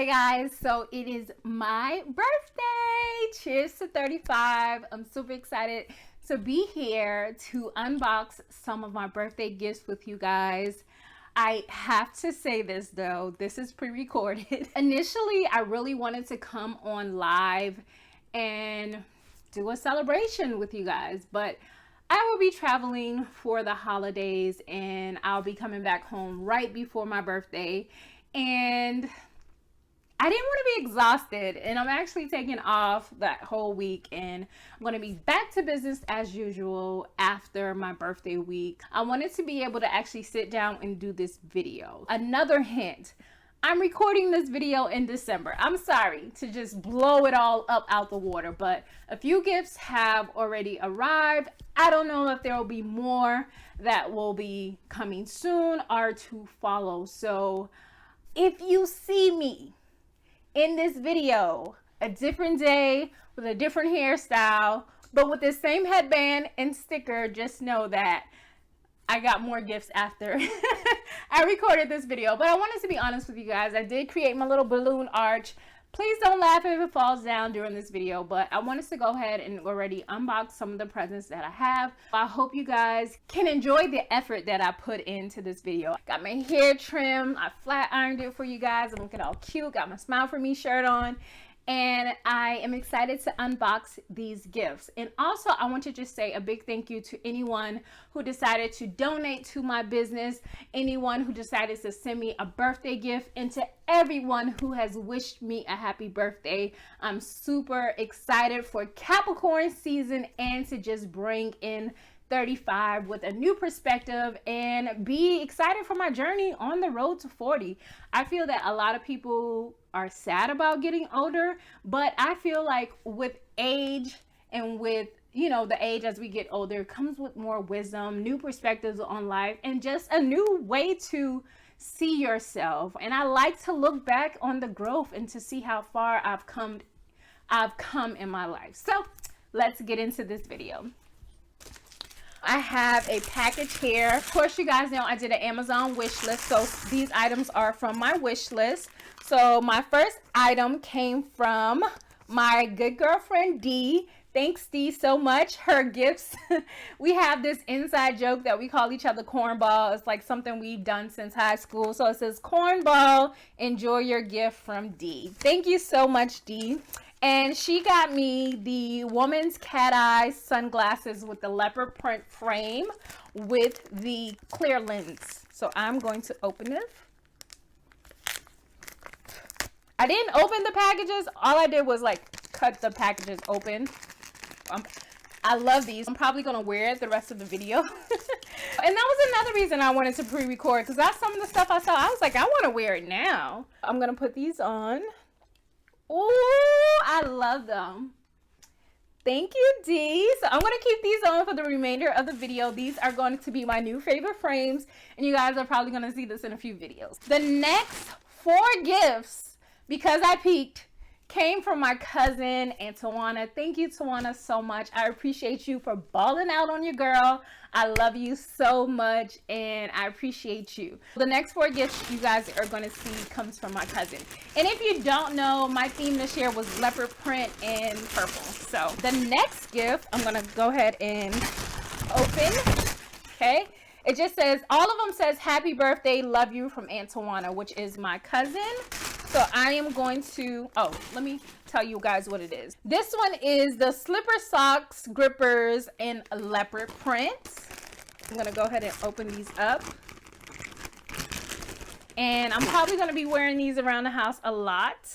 Hey guys, so it is my birthday. Cheers to 35. I'm super excited to be here to unbox some of my birthday gifts with you guys. I have to say this though, this is pre-recorded. Initially, I really wanted to come on live and do a celebration with you guys, but I will be traveling for the holidays and I'll be coming back home right before my birthday, and I didn't want to be exhausted, and I'm actually taking off that whole week, and I'm going to be back to business as usual after my birthday week. I wanted to be able to actually sit down and do this video. Another hint, I'm recording this video in December. I'm sorry to just blow it all up out the water, but a few gifts have already arrived. I don't know if there will be more that will be coming soon or to follow. So if you see me in this video a different day with a different hairstyle but with the same headband and sticker, just know that I got more gifts after I recorded this video. But I wanted to be honest with you guys, I did create my little balloon arch. Please don't laugh if it falls down during this video, but I wanted to go ahead and already unbox some of the presents that I have. I hope you guys can enjoy the effort that I put into this video. Got my hair trimmed, I flat ironed it for you guys. I'm looking all cute, got my Smile For Me shirt on, and I am excited to unbox these gifts. And also, I want to just say a big thank you to anyone who decided to donate to my business, anyone who decided to send me a birthday gift, and to everyone who has wished me a happy birthday. I'm super excited for Capricorn season and to just bring in 35 with a new perspective and be excited for my journey on the road to 40. I feel that a lot of people are sad about getting older, but I feel like with age and with, you know, the age as we get older comes with more wisdom, new perspectives on life, and just a new way to see yourself. And I like to look back on the growth and to see how far I've come in my life. So let's get into this video. I have a package here. Of course, you guys know I did an Amazon wish list, so these items are from my wish list. So my first item came from my good girlfriend D. Thanks, D, so much. Her gifts, we have this inside joke that we call each other cornball. It's like something we've done since high school. So it says, cornball, enjoy your gift from D. Thank you so much, D. And she got me the woman's cat eye sunglasses with the leopard print frame with the clear lens. So I'm going to open it. I didn't open the packages. All I did was like cut the packages open. I love these. I'm probably going to wear it the rest of the video. And that was another reason I wanted to pre-record, because that's some of the stuff I saw. I was like, I want to wear it now. I'm going to put these on. Oh, I love them. Thank you, D. So I'm going to keep these on for the remainder of the video. These are going to be my new favorite frames, and you guys are probably going to see this in a few videos. The next 4 gifts, because I peeked, came from my cousin Antoine. Thank you, Tawana, so much. I appreciate you for balling out on your girl. I love you so much, and I appreciate you. The next 4 gifts you guys are going to see comes from my cousin. And if you don't know, my theme this year was leopard print and purple. So the next gift, I'm going to go ahead and open. Okay. It just says, all of them says, happy birthday, love you, from Antoine, which is my cousin. So I am going to, let me tell you guys what it is. This one is the slipper socks grippers in leopard print. I'm going to go ahead and open these up. And I'm probably going to be wearing these around the house a lot.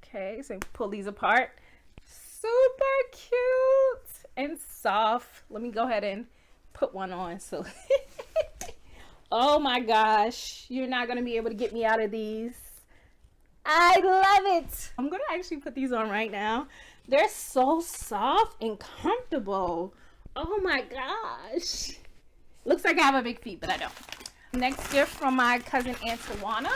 Okay, so pull these apart. Super cute and soft. Let me go ahead and put one on. So, oh my gosh, you're not going to be able to get me out of these. I love it. I'm going to actually put these on right now. They're so soft and comfortable. Oh my gosh. Looks like I have a big feet, but I don't. Next gift from my cousin Antoine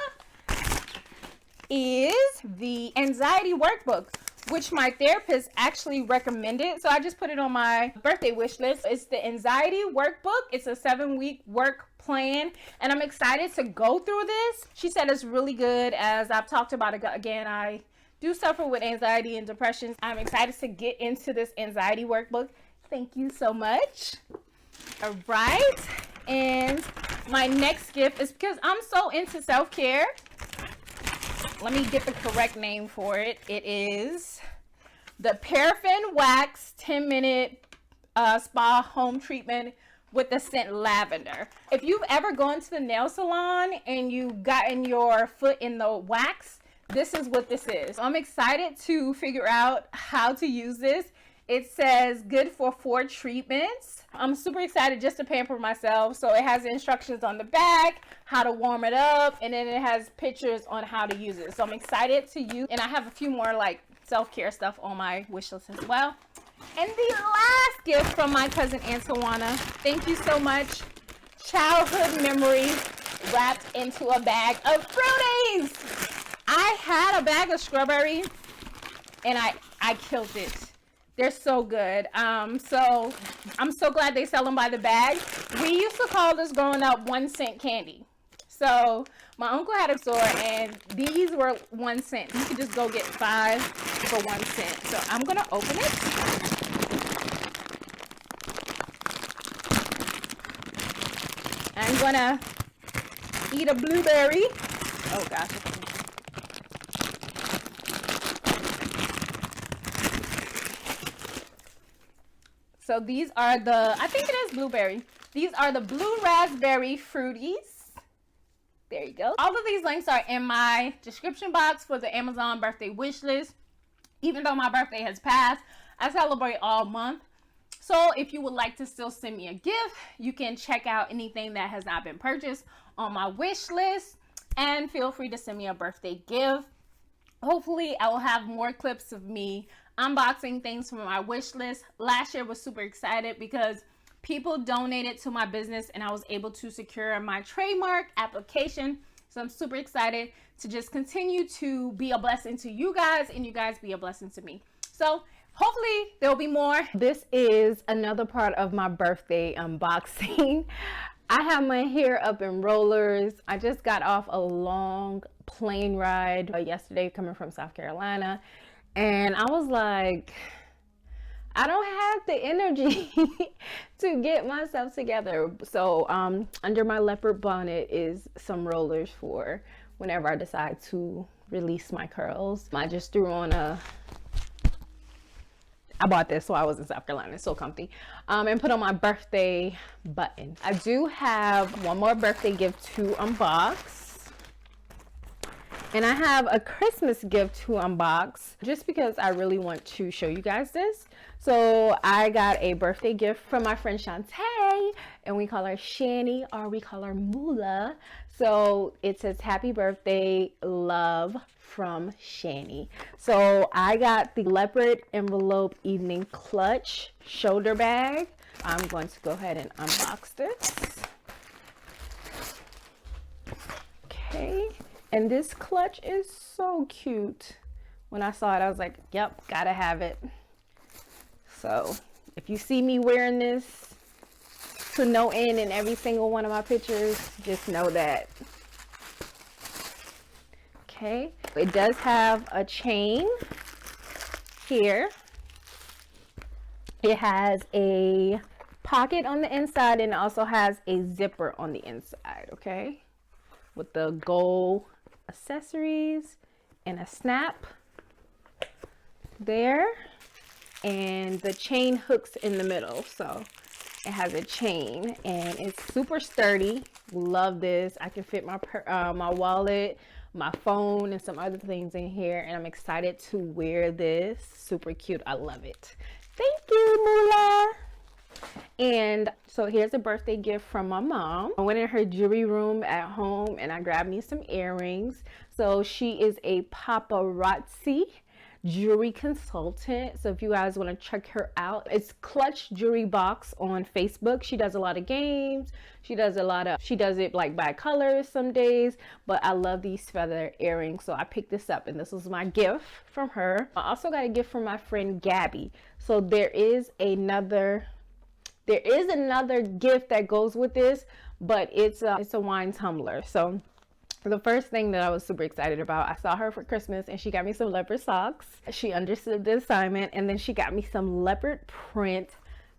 is the anxiety workbook, which my therapist actually recommended. So I just put it on my birthday wish list. It's the anxiety workbook. It's a 7-week work plan, and I'm excited to go through this. She said it's really good. As I've talked about it again, I do suffer with anxiety and depression. I'm excited to get into this anxiety workbook. Thank you so much. All right, and my next gift is because I'm so into self-care. Let me get the correct name for it. It is the Paraffin Wax 10-minute spa home treatment with the scent lavender. If you've ever gone to the nail salon and you've gotten your foot in the wax, this is what this is. I'm excited to figure out how to use this. It says good for 4 treatments. I'm super excited just to pamper myself. So it has instructions on the back, how to warm it up, and then it has pictures on how to use it. So I'm excited to use, and I have a few more like self-care stuff on my wish list as well. And the last gift from my cousin Antoine. Thank you so much. Childhood memories wrapped into a bag of fruities. I had a bag of strawberry and I killed it. They're so good. So I'm so glad they sell them by the bag. We used to call this growing up 1-cent candy. So my uncle had a store and these were 1 cent. You could just go get 5 for 1 cent. So I'm gonna open it. I'm gonna eat a blueberry. Oh gosh. So these are the, I think it is blueberry. These are the blue raspberry fruities. There you go. All of these links are in my description box for the Amazon birthday wish list. Even though my birthday has passed, I celebrate all month. So if you would like to still send me a gift, you can check out anything that has not been purchased on my wish list. And feel free to send me a birthday gift. Hopefully I will have more clips of me unboxing things from my wish list. Last year was super excited because people donated to my business and I was able to secure my trademark application. So I'm super excited to just continue to be a blessing to you guys and you guys be a blessing to me. So hopefully there'll be more. This is another part of my birthday unboxing. I have my hair up in rollers. I just got off a long plane ride yesterday coming from South Carolina. And I was like, I don't have the energy to get myself together. So under my leopard bonnet is some rollers for whenever I decide to release my curls. I just threw on I bought this while I was in South Carolina. It's so comfy. And put on my birthday button. I do have one more birthday gift to unbox. And I have a Christmas gift to unbox just because I really want to show you guys this. So I got a birthday gift from my friend Shantae, and we call her Shani, or we call her Moolah. So it says happy birthday, love from Shani. So I got the leopard envelope evening clutch shoulder bag. I'm going to go ahead and unbox this. Okay. And this clutch is so cute. When I saw it, I was like, yep, gotta have it. So if you see me wearing this to no end in every single one of my pictures, just know that. Okay, it does have a chain here. It has a pocket on the inside and it also has a zipper on the inside, okay? With the gold accessories and a snap there, and the chain hooks in the middle. So it has a chain and it's super sturdy. Love this. I can fit my my wallet, my phone, and some other things in here, and I'm excited to wear this. Super cute. I love it. Thank you, Moolah. And so here's a birthday gift from my mom. I went in her jewelry room at home and I grabbed me some earrings. So she is a paparazzi jewelry consultant. So if you guys want to check her out, it's Clutch Jewelry Box on Facebook. She does a lot of games. She does it like by colors some days, but I love these feather earrings. So I picked this up and this was my gift from her. I also got a gift from my friend Gabby. So there is another There is another gift that goes with this, but it's a wine tumbler. So the first thing that I was super excited about, I saw her for Christmas and she got me some leopard socks. She understood the assignment, and then she got me some leopard print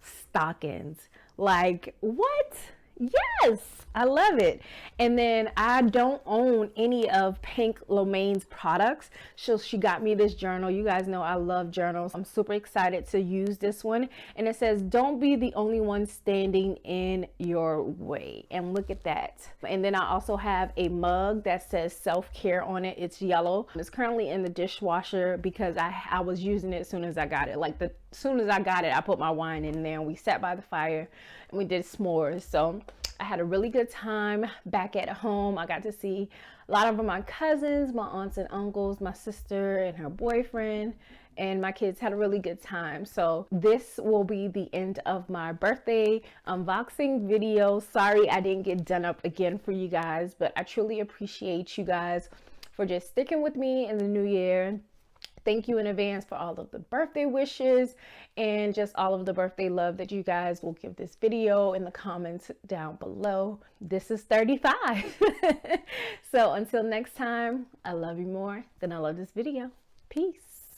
stockings. Like, what? Yes, I love it. And then I don't own any of Pink Lomaine's products, so she got me this journal. You guys know I love journals. I'm super excited to use this one, and it says, don't be the only one standing in your way. And look at that. And then I also have a mug that says self-care on it. It's yellow. It's currently in the dishwasher because I was using it as soon as I got it. Like, as soon as I got it, I put my wine in there and we sat by the fire and we did s'mores. So I had a really good time back at home. I got to see a lot of my cousins, my aunts and uncles, my sister and her boyfriend, and my kids had a really good time. So this will be the end of my birthday unboxing video. Sorry I didn't get done up again for you guys, but I truly appreciate you guys for just sticking with me in the new year. Thank you in advance for all of the birthday wishes and just all of the birthday love that you guys will give this video in the comments down below. This is 35. So until next time, I love you more than I love this video. Peace.